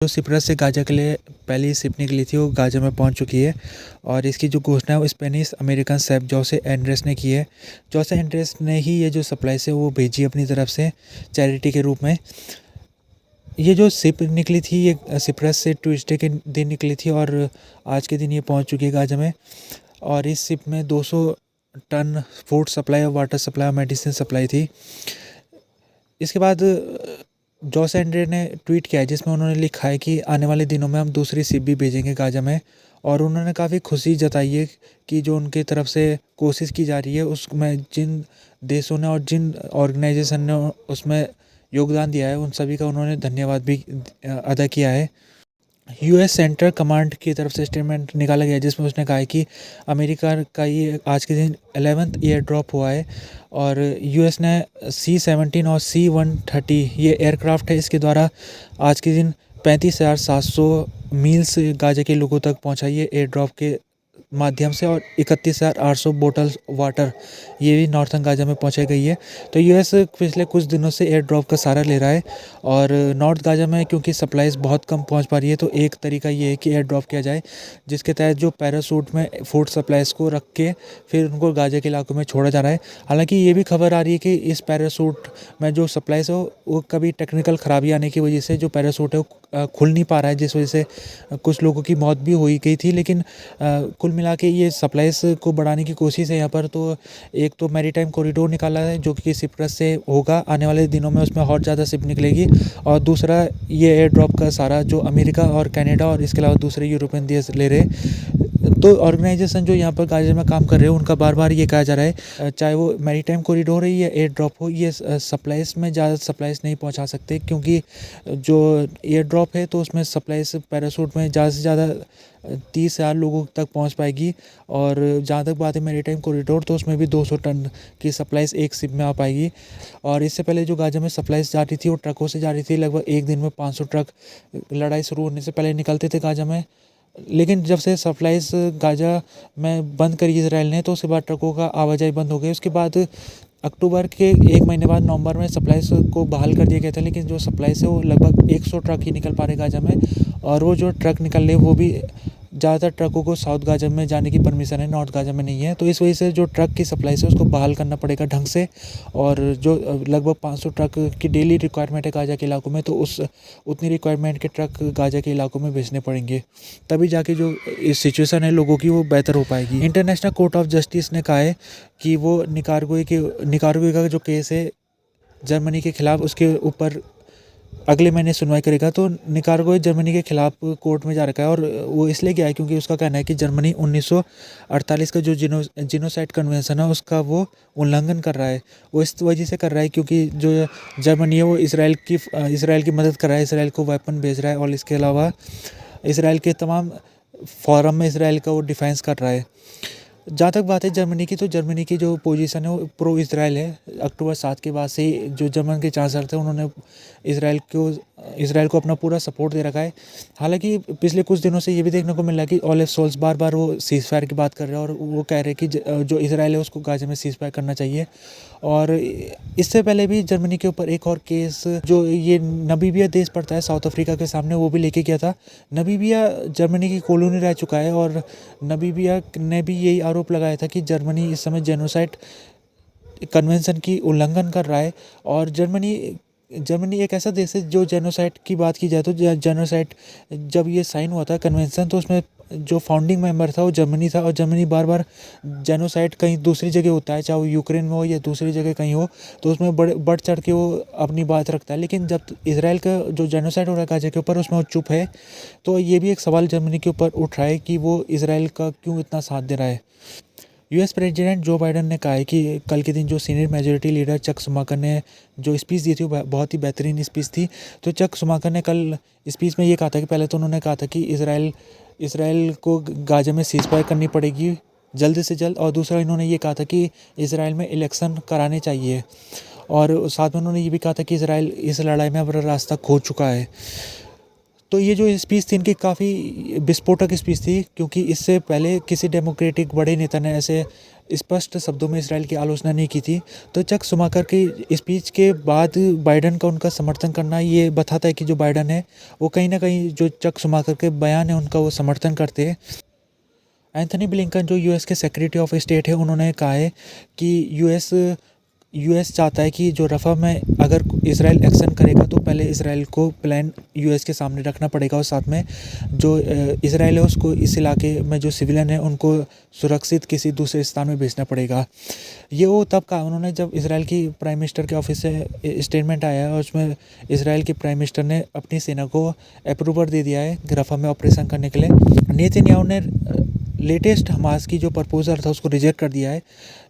जो सिप्रस से गाज़ा के लिए पहली शिप निकली थी वो गाज़ा में पहुंच चुकी है। और इसकी जो घोषणा है वो स्पेनिश अमेरिकन शेफ जोसे एंड्रेस ने की है। जोसे एंड्रेस ने ही ये जो सप्लाई है वो भेजी अपनी तरफ से चैरिटी के रूप में। ये जो शिप निकली थी ये सिप्रस से ट्यूसडे के दिन निकली थी और आज के दिन ये पहुंच चुकी है गाज़ा में। और इस शिप में 200 टन फूड सप्लाई और वाटर सप्लाई और मेडिसिन सप्लाई थी। इसके बाद जोस एंड्रे ने ट्वीट किया है जिसमें उन्होंने लिखा है कि आने वाले दिनों में हम दूसरी शिप भी भेजेंगे गाज़ा में। और उन्होंने काफ़ी खुशी जताई है कि जो उनके तरफ से कोशिश की जा रही है उसमें जिन देशों ने और जिन ऑर्गेनाइजेशन ने उसमें योगदान दिया है उन सभी का उन्होंने धन्यवाद भी अदा किया है। यूएस सेंट्रल कमांड की तरफ से स्टेटमेंट निकाला गया जिसमें उसने कहा है कि अमेरिका का ये आज के दिन 11th एयर ड्रॉप हुआ है। और यूएस ने C-17 और C-130 ये एयरक्राफ्ट है, इसके द्वारा आज के दिन 35,700 मील्स गाज़ा के लोगों तक पहुंचाई है एयर ड्रॉप के माध्यम से। और 31,800 बोतल वाटर ये भी नॉर्थन गाज़ा में पहुंचाई गई है। तो यूएस पिछले कुछ दिनों से एयर ड्रॉप का सहारा ले रहा है। और नॉर्थ गाज़ा में क्योंकि सप्लाईज बहुत कम पहुंच पा रही है तो एक तरीका ये है कि एयर ड्रॉप किया जाए जिसके तहत जो पैरासूट में फूड सप्लाईज को रख के फिर उनको गाज़ा के इलाकों में छोड़ा जा रहा है। हालांकि ये भी खबर आ रही है कि इस पैरासूट में जो सप्लाईज हो वो कभी टेक्निकल ख़राबी आने की वजह से जो पैरासूट है वो खुल नहीं पा रहा है, जिस वजह से कुछ लोगों की मौत भी हुई गई थी। लेकिन कुल मिला के ये सप्लाईज को बढ़ाने की कोशिश है यहाँ पर। तो एक तो मैरीटाइम कॉरिडोर निकाला है जो कि सिप्रस से होगा आने वाले दिनों में, उसमें और ज़्यादा शिप निकलेगी। और दूसरा ये एयर ड्रॉप का सारा जो अमेरिका और कनाडा और इसके अलावा दूसरे यूरोपियन देश ले रहे। तो ऑर्गेनाइजेशन जो यहाँ पर गाज़ा में काम कर रहे हैं उनका बार बार ये कहा जा रहा है चाहे वो मैरीटाइम कॉरिडोर है या एयर ड्रॉप हो, ये सप्लाईज में ज़्यादा सप्लाईज नहीं पहुँचा सकते क्योंकि जो एयर ड्रॉप है तो उसमें सप्लाईज पैरासूट में ज़्यादा से ज़्यादा 30,000 लोगों तक पहुंच पाएगी। और जहाँ तक बात है मैरीटाइम कॉरिडोर तो उसमें भी 200 टन की सप्लाईज एक शिप में आ पाएगी। और इससे पहले जो गाज़ा में सप्लाईज जा रही थी वो ट्रकों से जा रही थी। लगभग एक दिन में 500 ट्रक लड़ाई शुरू होने से पहले निकलते थे गाज़ा में। लेकिन जब से सप्लाईज गाज़ा में बंद करी इसराइल ने तो उसके बाद ट्रकों का आवाजाही बंद हो गई। उसके बाद अक्टूबर के एक महीने बाद नवंबर में सप्लाईज को बहाल कर दिया गया था। लेकिन जो सप्लाईज है वो लगभग 100 ट्रक ही निकल पा रहे गाज़ा में। और वो जो ट्रक निकल रहे वो भी ज़्यादातर ट्रकों को साउथ गाज़ा में जाने की परमिशन है, नॉर्थ गाज़ा में नहीं है। तो इस वजह से जो ट्रक की सप्लाईज है उसको बहाल करना पड़ेगा ढंग से। और जो लगभग 500 ट्रक की डेली रिक्वायरमेंट है गाज़ा के इलाकों में तो उस उतनी रिक्वायरमेंट के ट्रक गाज़ा के इलाकों में भेजने पड़ेंगे, तभी जाके जो इस सिचुएशन है लोगों की वो बेहतर हो पाएगी। इंटरनेशनल कोर्ट ऑफ जस्टिस ने कहा है कि वो निकारागुए का जो केस है जर्मनी के खिलाफ उसके ऊपर अगले महीने सुनवाई करेगा। तो निकारागुए जर्मनी के खिलाफ कोर्ट में जा रखा है और वो इसलिए गया है क्योंकि उसका कहना है कि जर्मनी 1948 का जो जिनोसाइड कन्वेंशन है उसका वो उल्लंघन कर रहा है। वो इस वजह से कर रहा है क्योंकि जो जर्मनी है वो इसराइल की मदद कर रहा है, इसराइल को वेपन भेज रहा है और इसके अलावा इसराइल के तमाम फोरम में इसराइल का वो डिफेंस कर रहा है। जहाँ तक बात है जर्मनी की, तो जर्मनी की जो पोजीशन है वो प्रो इसराइल है। अक्टूबर 7 के बाद से जो जर्मन के चांसलर थे उन्होंने इसराइल को अपना पूरा सपोर्ट दे रखा है। हालांकि पिछले कुछ दिनों से ये भी देखने को मिल रहा है कि ओलेफ शोल्ज बार बार वो सीज़ फायर की बात कर रहे हैं और वो कह रहे हैं कि जो इसराइल है उसको गाज़ा में सीज़ फायर करना चाहिए। और इससे पहले भी जर्मनी के ऊपर एक और केस जो ये नमीबिया देश पड़ता है साउथ अफ्रीका के सामने, वो भी लेके गया था। नमीबिया जर्मनी की कॉलोनी रह चुका है और नमीबिया ने भी यही आरोप लगाया था कि जर्मनी इस समय जेनोसाइड कन्वेंशन की उल्लंघन कर रहा है। और जर्मनी एक ऐसा देश है जो जेनोसाइड की बात की जाए तो जेनोसाइड जब ये साइन हुआ था कन्वेंशन तो उसमें जो फाउंडिंग मेंबर था वो जर्मनी था। और जर्मनी बार बार जेनोसाइड कहीं दूसरी जगह होता है, चाहे वो यूक्रेन में हो या दूसरी जगह कहीं हो, तो उसमें बढ़ चढ़ के वो अपनी बात रखता है। लेकिन जब इसराइल का जो जेनोसाइड हो रहा है गाज़ा के ऊपर उसमें वो चुप है। तो ये भी एक सवाल जर्मनी के ऊपर उठ रहा है कि वो इसराइल का क्यों इतना साथ दे रहा है। यूएस प्रेसिडेंट जो बाइडन ने कहा है कि कल के दिन जो सीनियर मेजोरिटी लीडर चक शुमाकर ने जो स्पीच दी थी वो बहुत ही बेहतरीन स्पीच थी। तो चक शुमाकर ने कल स्पीच में ये कहा था कि पहले तो उन्होंने कहा था कि इसराइल को गाज़ा में सीज़ फायर करनी पड़ेगी जल्द से जल्द। और दूसरा इन्होंने ये कहा था कि इसराइल में इलेक्शन कराने चाहिए। और साथ में उन्होंने ये भी कहा था कि इसराइल इस लड़ाई में अपना रास्ता खो चुका है। तो ये जो स्पीच थी इनकी काफ़ी विस्फोटक स्पीच थी, क्योंकि इससे पहले किसी डेमोक्रेटिक बड़े नेता ने ऐसे स्पष्ट शब्दों में इसराइल की आलोचना नहीं की थी। तो चक शुमाकर की स्पीच के बाद बाइडन का उनका समर्थन करना ये बताता है कि जो बाइडन है वो कहीं ना कहीं जो चक शुमाकर के बयान है उनका वो समर्थन करते हैं। एंथनी ब्लिंकन जो यूएस के सेक्रेटरी ऑफ स्टेट है, उन्होंने कहा है कि यूएस चाहता है कि जो रफ़ा में अगर इसराइल एक्शन करेगा तो पहले इसराइल को प्लान यूएस के सामने रखना पड़ेगा, और साथ में जो इसराइल है उसको इस इलाके में जो सिविलियन है उनको सुरक्षित किसी दूसरे स्थान में भेजना पड़ेगा। ये वो तब कहा उन्होंने जब इसराइल की प्राइम मिनिस्टर के ऑफिस से स्टेटमेंट आया है, और उसमें इसराइल के प्राइम मिनिस्टर ने अपनी सेना को अप्रूवल दे दिया है रफ़ा में ऑपरेशन करने के लिए। नेतन्याहू ने लेटेस्ट हमास की जो प्रपोज़ल था उसको रिजेक्ट कर दिया है।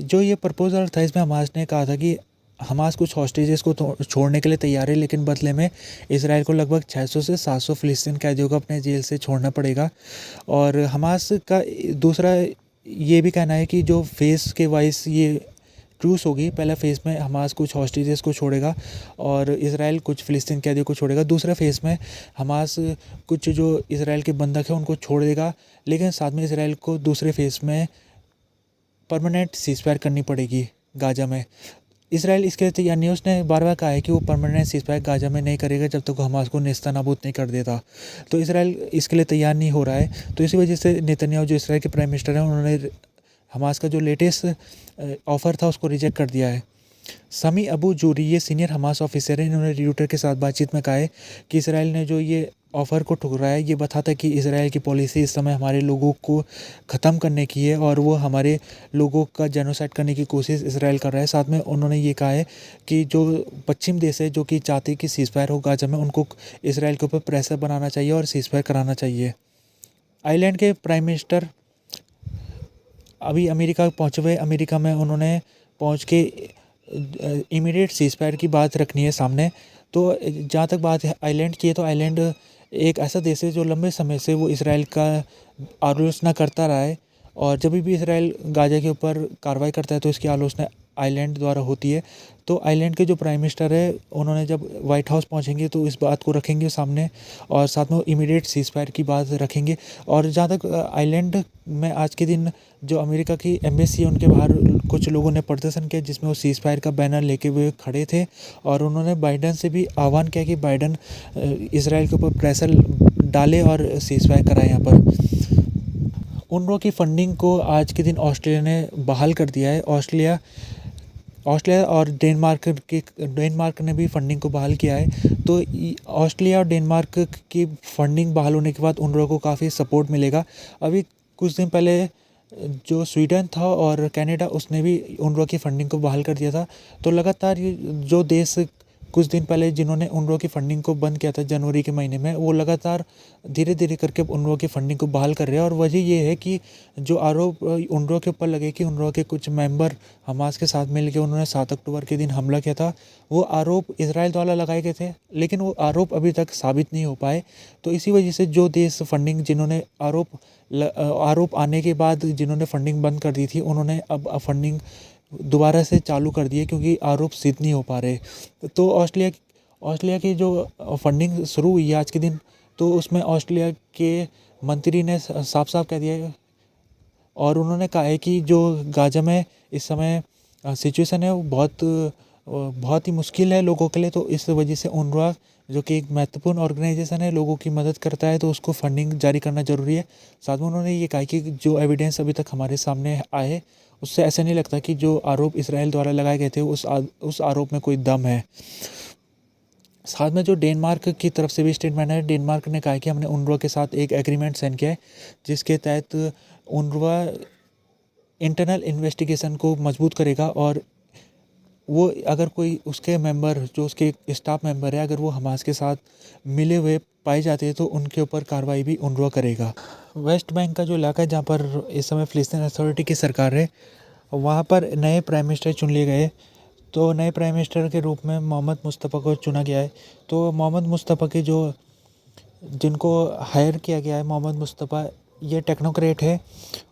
जो ये प्रपोज़ल था इसमें हमास ने कहा था कि हमास कुछ हॉस्टेजेस को छोड़ने के लिए तैयार है, लेकिन बदले में इसराइल को लगभग 600 से 700 फ़िलिस्तीन कैदियों को अपने जेल से छोड़ना पड़ेगा। और हमास का दूसरा ये भी कहना है कि जो फेज़ के वाइज ये ट्रूस होगी, पहला फ़ेज़ में हमास कुछ हॉस्टेजेस को छोड़ेगा और इसराइल कुछ फ़िलिस्तीन कैदियों को छोड़ेगा। दूसरा फ़ेज़ में हमास कुछ जो इसराइल के बंधक हैं उनको छोड़ देगा, लेकिन साथ में इसराइल को दूसरे फ़ेज़ में परमानेंट सीज़फायर करनी पड़ेगी गाज़ा में। इसराइल इसके लिए तैयार नहीं है। उसने बार बार कहा है कि वो परमानेंट सीज़फायर गाज़ा में नहीं करेगा जब तक वो हमास को नेस्तनाबूद नहीं कर देता। तो इसराइल इसके लिए तैयार नहीं हो रहा है। तो इसी वजह से नेतन्याहू जो इसराइल के प्राइम मिनिस्टर हैं उन्होंने हमास का जो लेटेस्ट ऑफ़र था उसको रिजेक्ट कर दिया है। समी अबू जूरी ये सीनियर हमास ऑफिसर हैं, इन्होंने रियूटर के साथ बातचीत में कहा है कि इसराइल ने जो ये ऑफ़र को ठुकराया है ये बताता है कि इसराइल की पॉलिसी इस समय हमारे लोगों को ख़त्म करने की है और वो हमारे लोगों का जेनोसाइड करने की कोशिश इसराइल कर रहा है। साथ में उन्होंने ये कहा है कि जो पश्चिम देश है जो कि चाहते कि सीज़फायर हो गाज़ा में, उनको इसराइल के ऊपर प्रेशर बनाना चाहिए और सीज़फायर कराना चाहिए। आयरलैंड के प्राइम मिनिस्टर अभी अमेरिका पहुँचे हुए। अमेरिका में उन्होंने पहुँच के इमीडिएट सीज़फायर की बात रखनी है सामने। तो जहाँ तक बात है आइलैंड की है, तो आइलैंड एक ऐसा देश है जो लंबे समय से वो इसराइल का आलोचना करता रहा है, और जब भी इसराइल गाज़ा के ऊपर कार्रवाई करता है तो इसकी आलोचना आइलैंड द्वारा होती है। तो आइलैंड के जो प्राइम मिनिस्टर है उन्होंने जब वाइट हाउस पहुंचेंगे तो इस बात को रखेंगे सामने, और साथ में इमीडिएट सीज़फायर की बात रखेंगे। और जहाँ तक आइलैंड में आज के दिन जो अमेरिका की एम्बेसी है उनके बाहर कुछ लोगों ने प्रदर्शन किया जिसमें वो सीज़फायर का बैनर लेके हुए खड़े थे, और उन्होंने बाइडन से भी आह्वान किया कि बाइडन इसराइल के ऊपर प्रेशर डाले और सीज़फायर कराए। यहाँ पर उनरो की फंडिंग को आज के दिन ऑस्ट्रेलिया ने बहाल कर दिया है। ऑस्ट्रेलिया और डेनमार्क ने भी फंडिंग को बहाल किया है। तो ऑस्ट्रेलिया और डेनमार्क की फंडिंग बहाल होने के बाद उनरो को काफ़ी सपोर्ट मिलेगा। अभी कुछ दिन पहले जो स्वीडन था और कनाडा उसने भी उनरो की फंडिंग को बहाल कर दिया था। तो लगातार ये जो देश कुछ दिन पहले जिन्होंने उनरो की फंडिंग को बंद किया था जनवरी के महीने में, वो लगातार धीरे धीरे करके उनरो की फंडिंग को बहाल कर रहे हैं। और वजह ये है कि जो आरोप उनरो के ऊपर लगे कि उनरो के कुछ मेंबर हमास के साथ मिलकर उन्होंने 7 अक्टूबर के दिन हमला किया था, वो आरोप इसराइल द्वारा लगाए गए थे, लेकिन वो आरोप अभी तक साबित नहीं हो पाए। तो इसी वजह से जो देश फंडिंग जिन्होंने आरोप आने के बाद जिन्होंने फंडिंग बंद कर दी थी, उन्होंने अब फंडिंग दोबारा से चालू कर दिए क्योंकि आरोप सिद्ध नहीं हो पा रहे। तो ऑस्ट्रेलिया की जो फंडिंग शुरू हुई है आज के दिन, तो उसमें ऑस्ट्रेलिया के मंत्री ने साफ साफ कह दिया है, और उन्होंने कहा है कि जो गाज़ा में इस समय सिचुएशन है वो बहुत ही मुश्किल है लोगों के लिए। तो इस वजह से UNRWA जो कि एक महत्वपूर्ण ऑर्गेनाइजेशन है, लोगों की मदद करता है, तो उसको फंडिंग जारी करना ज़रूरी है। साथ में उन्होंने ये कहा कि जो एविडेंस अभी तक हमारे सामने आए उससे ऐसा नहीं लगता कि जो आरोप इसराइल द्वारा लगाए गए थे उस आरोप में कोई दम है। साथ में जो डेनमार्क की तरफ से भी स्टेटमेंट है, डेनमार्क ने कहा कि हमने UNRWA के साथ एक एग्रीमेंट साइन किया है जिसके तहत UNRWA इंटरनल इन्वेस्टिगेशन को मजबूत करेगा, और वो अगर कोई उसके मेंबर जो उसके स्टाफ मेंबर है अगर वो हमास के साथ मिले हुए पाए जाते हैं तो उनके ऊपर कार्रवाई भी UNRWA करेगा। वेस्ट बैंक का जो इलाका है जहाँ पर इस समय फ़िलिस्तीन अथॉरिटी की सरकार है, वहाँ पर नए प्राइम मिनिस्टर चुन लिए गए। तो नए प्राइम मिनिस्टर के रूप में मोहम्मद मुस्तफ़ा को चुना गया है। तो मोहम्मद मुस्तफ़ा के जिनको हायर किया गया है, मोहम्मद मुस्तफ़ा ये टेक्नोक्रेट है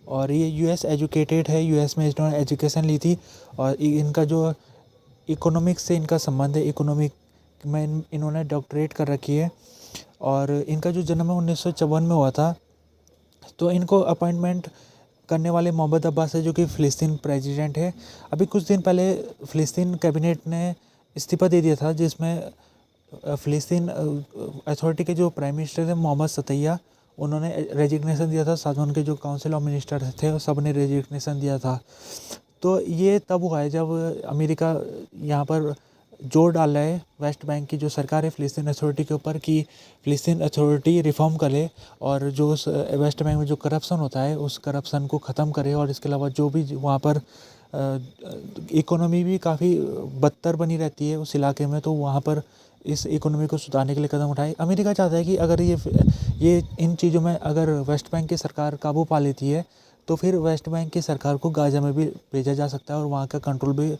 और ये यूएस एजुकेटेड है, यूएस में इन्होंने एजुकेशन ली थी, और इनका जो इकोनॉमिक्स से इनका संबंध है, इकोनॉमिक में इन्होंने डॉक्टरेट कर रखी है। और इनका जो जन्म है 1954 में हुआ था। तो इनको अपॉइंटमेंट करने वाले मोहम्मद अब्बास है, जो कि फ़िलिस्तीन प्रेसिडेंट है। अभी कुछ दिन पहले फ़िलिस्तीन कैबिनेट ने इस्तीफ़ा दे दिया था, जिसमें फ़िलिस्तीन अथॉरिटी के जो प्राइम मिनिस्टर थे मोहम्मद सतैया, उन्होंने रेजिग्नेशन दिया था। साथ में उनके जो काउंसिल ऑफ मिनिस्टर थे सब ने रेजिग्नेशन दिया था। तो ये तब हुआ है जब अमेरिका यहाँ पर जोर डाल रहा है, वेस्ट बैंक की जो सरकार है फ़िलिस्तीन अथॉरिटी के ऊपर, कि फ़िलिस्तीन अथॉरिटी रिफ़ॉर्म करे और जो उस वेस्ट बैंक में जो करप्शन होता है उस करप्शन को ख़त्म करे। और इसके अलावा जो भी वहाँ पर इकोनॉमी भी काफ़ी बदतर बनी रहती है उस इलाके में, तो वहाँ पर इस इकोनॉमी को सुधारने के लिए कदम उठाए। अमेरिका चाहता है कि अगर ये इन चीज़ों में अगर वेस्ट बैंक की सरकार काबू पा लेती है तो फिर वेस्ट बैंक की सरकार को गाज़ा में भी भेजा जा सकता है और वहाँ का कंट्रोल भी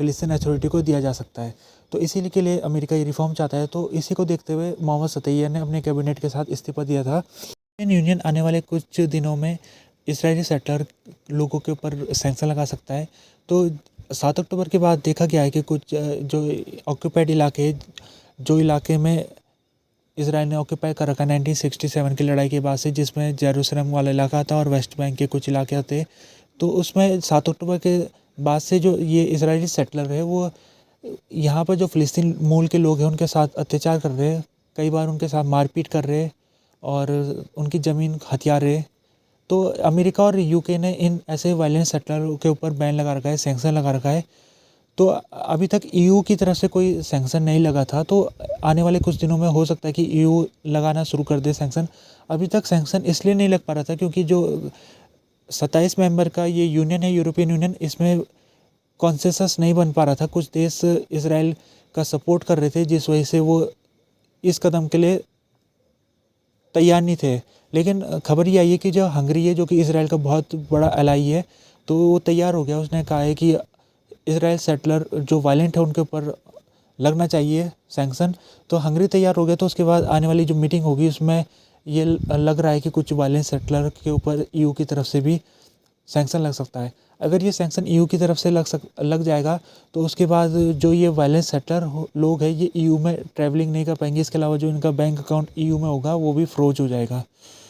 फ़िलिस्तीन अथॉरिटी को दिया जा सकता है। तो इसी के लिए अमेरिका ये रिफॉर्म चाहता है। तो इसी को देखते हुए मोहम्मद सतैया ने अपने कैबिनेट के साथ इस्तीफ़ा दिया था। यूरोपियन यूनियन आने वाले कुछ दिनों में इजरायली सेटलर लोगों के ऊपर सैंक्शन लगा सकता है। तो 7 अक्टूबर के बाद देखा गया है कि कुछ जो ऑक्यूपाइड इलाके, जो इलाके में इसराइल ने ऑक्यूपाई कर रखा 1967 की लड़ाई के बाद से, जिसमें जेरूसलम वाला इलाका था और वेस्ट बैंक के कुछ इलाके थे, तो उसमें 7 अक्टूबर के बाद से जो ये इजरायली सेटलर है वो यहाँ पर जो फ़िलिस्तीन मूल के लोग हैं उनके साथ अत्याचार कर रहे हैं, कई बार उनके साथ मारपीट कर रहे हैं और उनकी ज़मीन हथिया रहे। तो अमेरिका और यूके ने इन ऐसे वायलेंट सेटलर के ऊपर बैन लगा रखा है, सैंक्शन लगा रखा है। तो अभी तक ईयू की तरफ से कोई सैंक्शन नहीं लगा था, तो आने वाले कुछ दिनों में हो सकता है कि ईयू लगाना शुरू कर दे सैंक्शन। अभी तक सैंक्शन इसलिए नहीं लग पा रहा था क्योंकि जो 27 मेंबर का ये यूनियन है, यूरोपियन यूनियन, इसमें कॉन्सेंसस नहीं बन पा रहा था। कुछ देश इसराइल का सपोर्ट कर रहे थे, जिस वजह से वो इस कदम के लिए तैयार नहीं थे। लेकिन खबर ये आई है कि जो हंगरी है, जो कि इसराइल का बहुत बड़ा एलाई है, तो वो तैयार हो गया। उसने कहा है कि इसराइल सेटलर जो वायलेंट है उनके ऊपर लगना चाहिए सैंक्शन। तो हंगरी तैयार हो गया। तो उसके बाद आने वाली जो मीटिंग होगी उसमें ये लग रहा है कि कुछ वायलेंट सेटलर के ऊपर ईयू की तरफ से भी सैंक्शन लग सकता है। अगर ये सैंक्शन ईयू की तरफ से लग जाएगा तो उसके बाद जो ये वायलेंट सेटलर लोग हैं ये ईयू में ट्रैवलिंग नहीं कर पाएंगे। इसके अलावा जो इनका बैंक अकाउंट ईयू में होगा वो भी फ्रोज हो जाएगा।